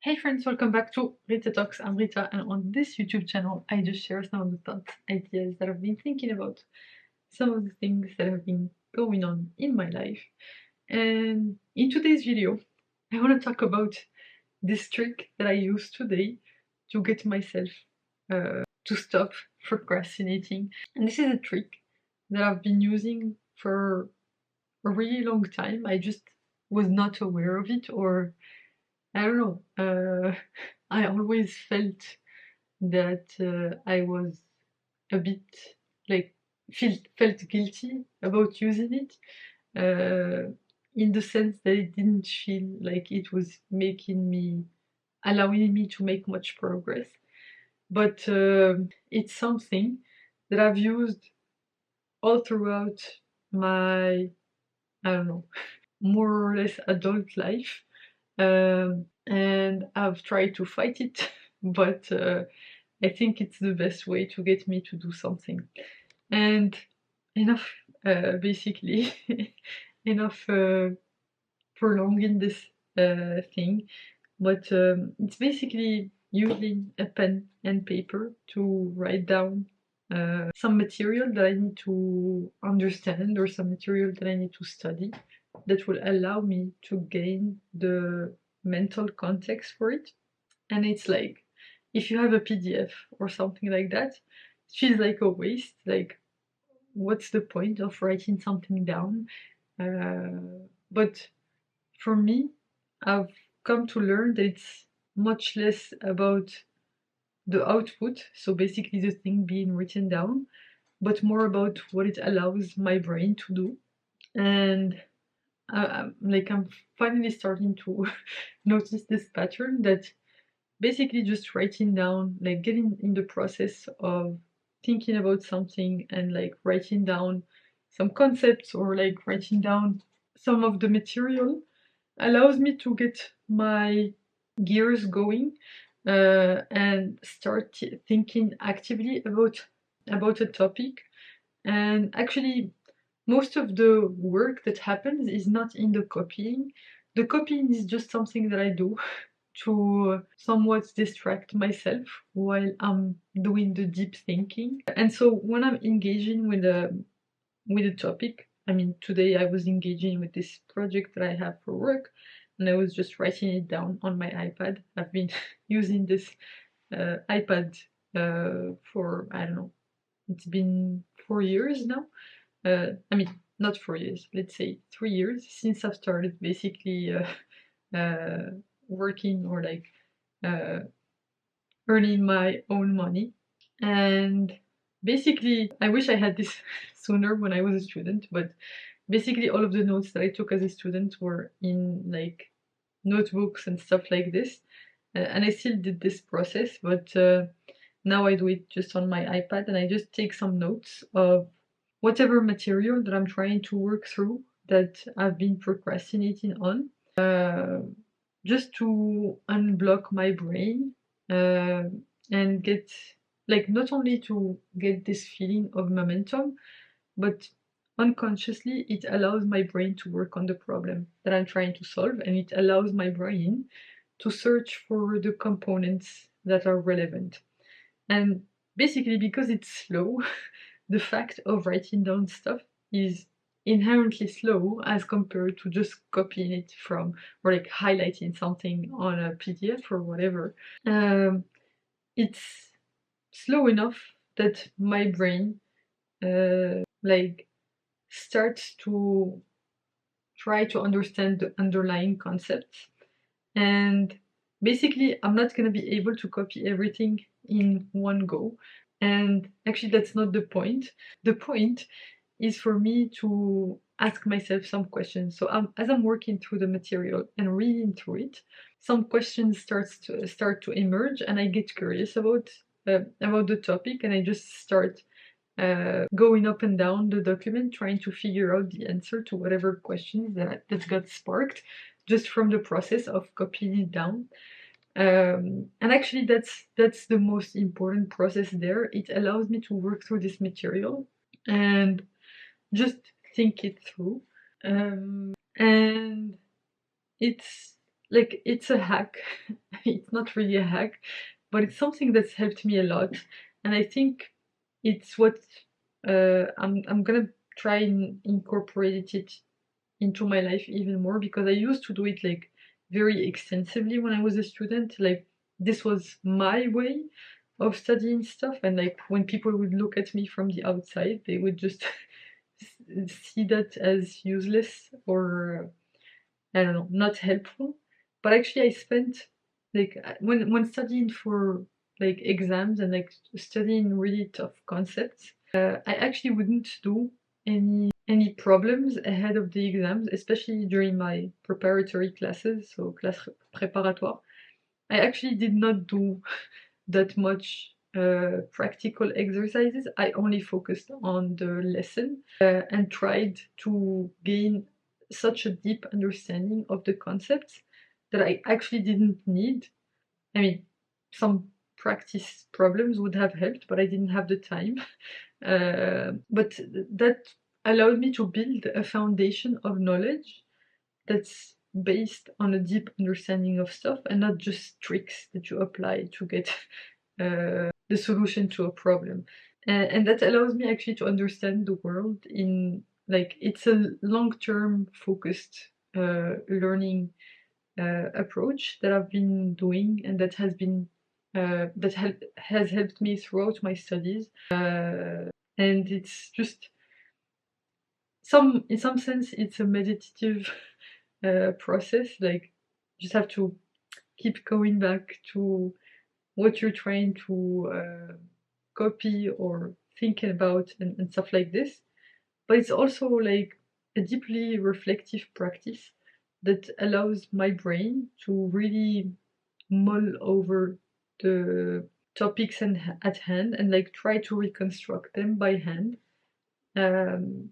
Hey friends, welcome back to Rita Talks. I'm Rita, and on this YouTube channel, I just share some of the thoughts, ideas that I've been thinking about, some of the things that have been going on in my life. And in today's video, I want to talk about this trick that I use today to get myself to stop procrastinating. And this is a trick that I've been using for a really long time. I just was not aware of it, or I don't know. I always felt that I was a bit like felt guilty about using it, in the sense that it didn't feel like it was allowing me to make much progress. But it's something that I've used all throughout my, I don't know, more or less adult life. And I've tried to fight it, but I think it's the best way to get me to do something. And enough, basically, enough prolonging this thing, but it's basically using a pen and paper to write down some material that I need to understand, or some material that I need to study, that will allow me to gain the mental context for it. And it's like, if you have a PDF or something like that, it feels like a waste. Like, what's the point of writing something down? But for me, I've come to learn that it's much less about the output, so basically the thing being written down, but more about what it allows my brain to do. And I'm finally starting to notice this pattern, that basically just writing down, like getting in the process of thinking about something and like writing down some concepts, or like writing down some of the material, allows me to get my gears going, and start thinking actively about a topic. And actually, most of the work that happens is not in the copying. The copying is just something that I do to somewhat distract myself while I'm doing the deep thinking. And so when I'm engaging with a topic, I mean, today I was engaging with this project that I have for work, and I was just writing it down on my iPad. I've been using this iPad for, I don't know, it's been 4 years now. I mean, not 4 years, let's say 3 years, since I've started basically working, or like uh, earning my own money. And basically, I wish I had this sooner when I was a student, but basically all of the notes that I took as a student were in like notebooks and stuff like this. And I still did this process, but now I do it just on my iPad, and I just take some notes of whatever material that I'm trying to work through, that I've been procrastinating on, just to unblock my brain, uh, and get, like, not only to get this feeling of momentum, but unconsciously it allows my brain to work on the problem that I'm trying to solve, and it allows my brain to search for the components that are relevant. And basically, because it's slow, the fact of writing down stuff is inherently slow as compared to just copying it from, or like highlighting something on a PDF or whatever. It's slow enough that my brain like starts to try to understand the underlying concepts. And basically, I'm not going to be able to copy everything in one go. And actually, that's not the point. The point is for me to ask myself some questions. So as I'm working through the material and reading through it, some questions start to emerge, and I get curious about the topic, and I just start going up and down the document, trying to figure out the answer to whatever questions that got sparked just from the process of copying it down. And actually, that's the most important process there. It allows me to work through this material and just think it through. And it's like it's a hack. It's not really a hack, but it's something that's helped me a lot, and I think it's what I'm gonna try and incorporate it into my life even more, because I used to do it like very extensively when I was a student. Like this was my way of studying stuff, and like when people would look at me from the outside, they would just see that as useless or I don't know, not helpful. But actually, I spent like when studying for like exams and like studying really tough concepts, I actually wouldn't do any problems ahead of the exams, especially during my preparatory classes, so class préparatoire. I actually did not do that much practical exercises. I only focused on the lesson and tried to gain such a deep understanding of the concepts that I actually didn't need. I mean, some practice problems would have helped, but I didn't have the time. But that allowed me to build a foundation of knowledge that's based on a deep understanding of stuff and not just tricks that you apply to get the solution to a problem. And that allows me actually to understand the world in like it's a long-term focused learning approach that I've been doing, and that has been has helped me throughout my studies. And it's just in some sense it's a meditative process. Like you just have to keep going back to what you're trying to copy or thinking about and stuff like this. But it's also like a deeply reflective practice that allows my brain to really mull over the topics at hand and like try to reconstruct them by hand. Um,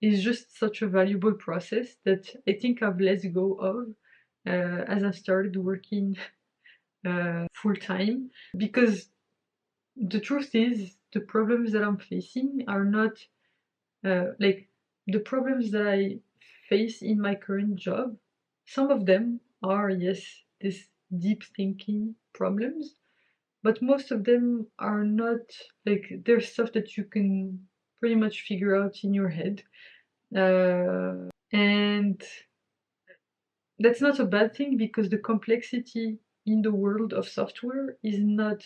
is just such a valuable process that I think I've let go of as I started working full time, because the truth is the problems that I'm facing are not like the problems that I face in my current job. Some of them are, yes, this deep thinking problems, but most of them are not. Like there's stuff that you can pretty much figure out in your head. And that's not a bad thing, because the complexity in the world of software is not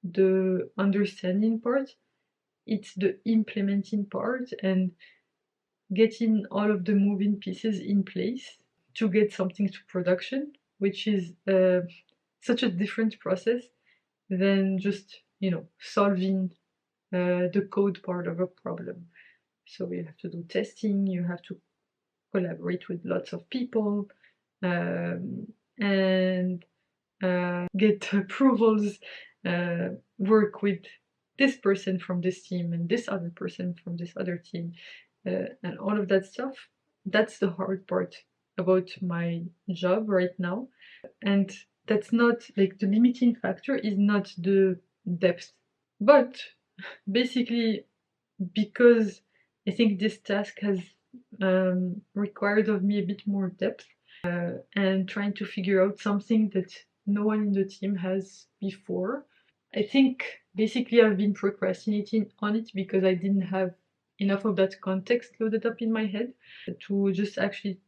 the understanding part, it's the implementing part and getting all of the moving pieces in place to get something to production, which is such a different process than just, you know, solving the code part of a problem. So you have to do testing, you have to collaborate with lots of people, and get approvals, work with this person from this team and this other person from this other team, and all of that stuff. That's the hard part about my job right now. And that's not like the limiting factor is not the depth, but basically because I think this task has required of me a bit more depth and trying to figure out something that no one in the team has before. I think basically I've been procrastinating on it because I didn't have enough of that context loaded up in my head to just actually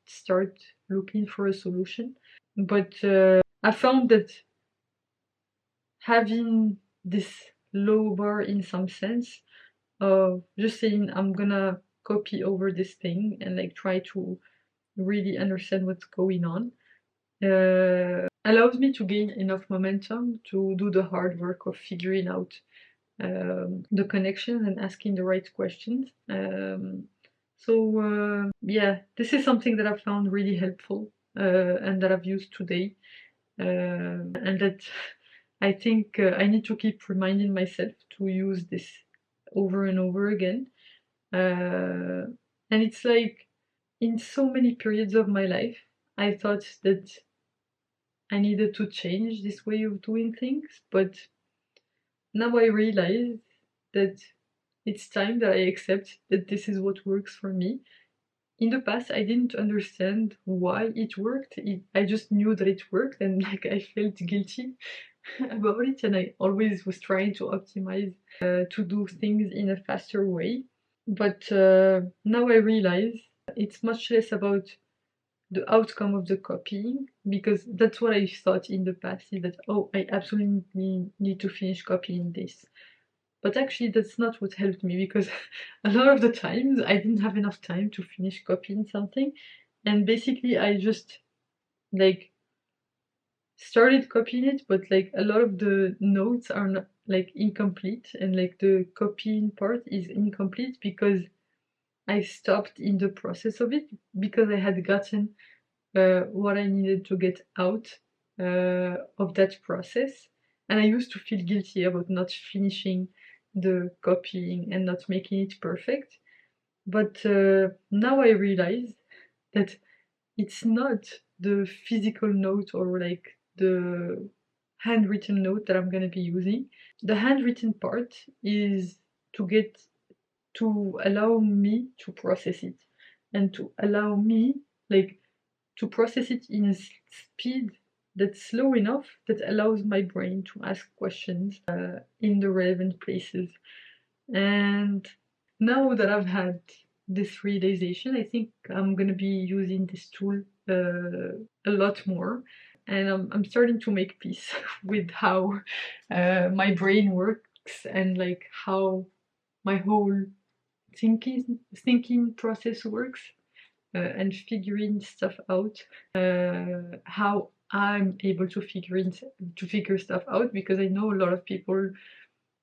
start looking for a solution. But I found that having this low bar in some sense of just saying I'm gonna copy over this thing and like try to really understand what's going on allows me to gain enough momentum to do the hard work of figuring out the connections and asking the right questions. Yeah, this is something that I found really helpful and that I've used today, and that I think I need to keep reminding myself to use this over and over again. And it's like in so many periods of my life, I thought that I needed to change this way of doing things, but now I realize that it's time that I accept that this is what works for me, in the past I didn't understand why it worked. I just knew that it worked, and like I felt guilty about it, and I always was trying to optimize to do things in a faster way. But now I realize it's much less about the outcome of the copying, because that's what I thought in the past, is that, oh, I absolutely need to finish copying this. But actually that's not what helped me, because a lot of the times I didn't have enough time to finish copying something, and basically I just like started copying it, but like a lot of the notes are not like incomplete, and like the copying part is incomplete because I stopped in the process of it, because I had gotten what I needed to get out of that process. And I used to feel guilty about not finishing the copying and not making it perfect. But now I realize that it's not the physical note or like the handwritten note that I'm gonna be using. The handwritten part is to get to allow me to process it, and to allow me like to process it in a speed that's slow enough that allows my brain to ask questions in the relevant places. And now that I've had this realization, I think I'm gonna be using this tool a lot more, and I'm starting to make peace with how my brain works, and like how my whole thinking process works, and figuring stuff out, how I'm able to figure stuff out, because I know a lot of people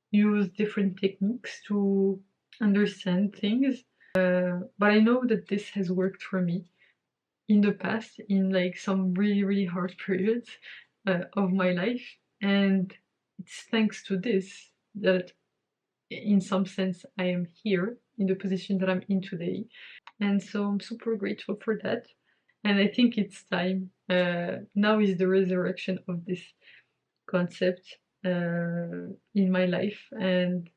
use different techniques to understand things, but I know that this has worked for me in the past, in like some really hard periods of my life, and it's thanks to this that in some sense I am here in the position that I'm in today. And so I'm super grateful for that. And I think it's time. Now is the resurrection of this concept in my life. And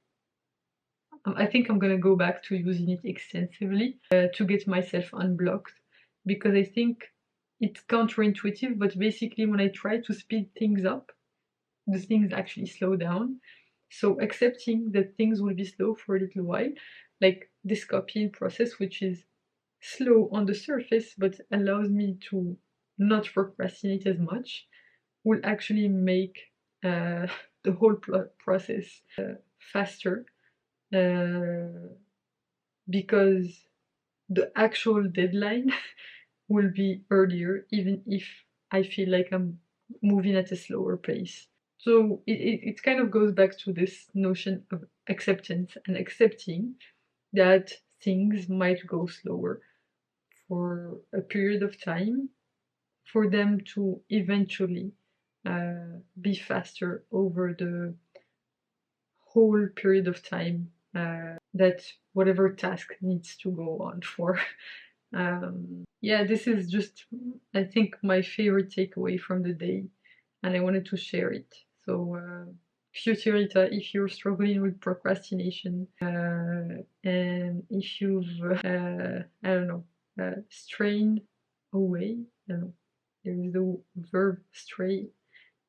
I think I'm gonna go back to using it extensively to get myself unblocked, because I think it's counterintuitive, but basically when I try to speed things up, the things actually slow down. So accepting that things will be slow for a little while, like this copying process, which is slow on the surface but allows me to not procrastinate as much, will actually make uh, the whole process faster, uh, because the actual deadline will be earlier, even if I feel like I'm moving at a slower pace. So it kind of goes back to this notion of acceptance, and accepting that things might go slower for a period of time, for them to eventually be faster over the whole period of time that whatever task needs to go on for. Yeah, this is just, I think, my favorite takeaway from the day, and I wanted to share it. So, Futurita, if you're struggling with procrastination, and if you've, I don't know, strained away, I don't know, there is the verb stray,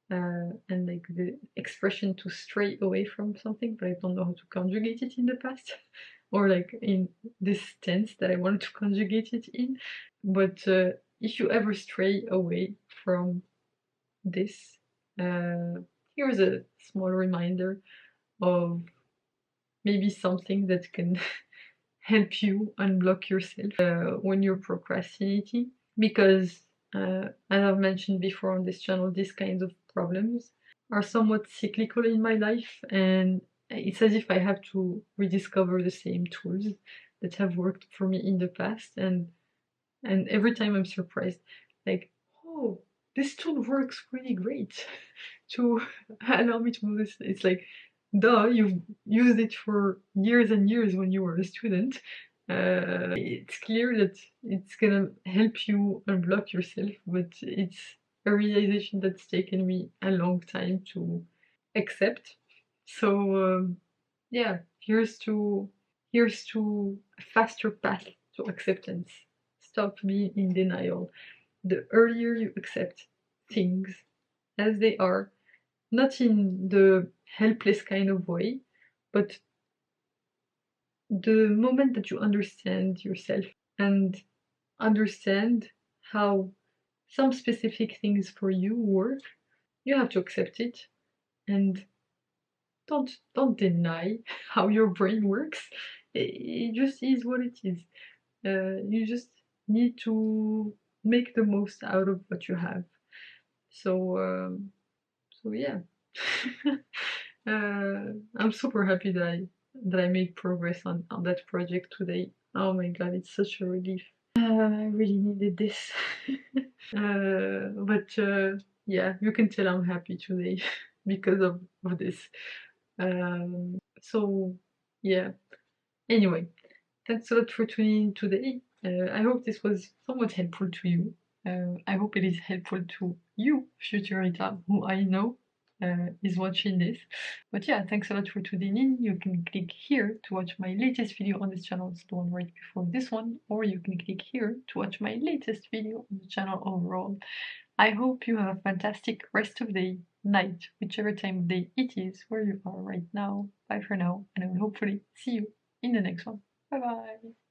and like the expression to stray away from something, but I don't know how to conjugate it in the past, or like in this tense that I wanted to conjugate it in. But if you ever stray away from this, here's a small reminder of maybe something that can help you unblock yourself when you're procrastinating, because as I've mentioned before on this channel, these kinds of problems are somewhat cyclical in my life, and it's as if I have to rediscover the same tools that have worked for me in the past, and every time I'm surprised, like, oh, this tool works really great to allow me to do this. It's like, duh, you've used it for years and years when you were a student. It's clear that it's gonna help you unblock yourself, but it's a realization that's taken me a long time to accept. So yeah, here's to a faster path to acceptance. stop being in denial. The earlier you accept things as they are, not in the helpless kind of way, but the moment that you understand yourself and understand how some specific things for you work, you have to accept it and don't deny how your brain works. It just is what it is. You just need to make the most out of what you have. So yeah. I'm super happy that I made progress on that project today. Oh my god, it's such a relief. I really needed this. But yeah, you can tell I'm happy today because of this. So yeah. Anyway, thanks a lot for tuning in today. I hope this was somewhat helpful to you. I hope it is helpful to you, future Rita, who I know is watching this. But yeah, thanks a lot for tuning in. You can click here to watch my latest video on this channel, it's the one right before this one, or you can click here to watch my latest video on the channel overall. I hope you have a fantastic rest of day, night, whichever time of day it is where you are right now. Bye for now, and I will hopefully see you in the next one. Bye bye!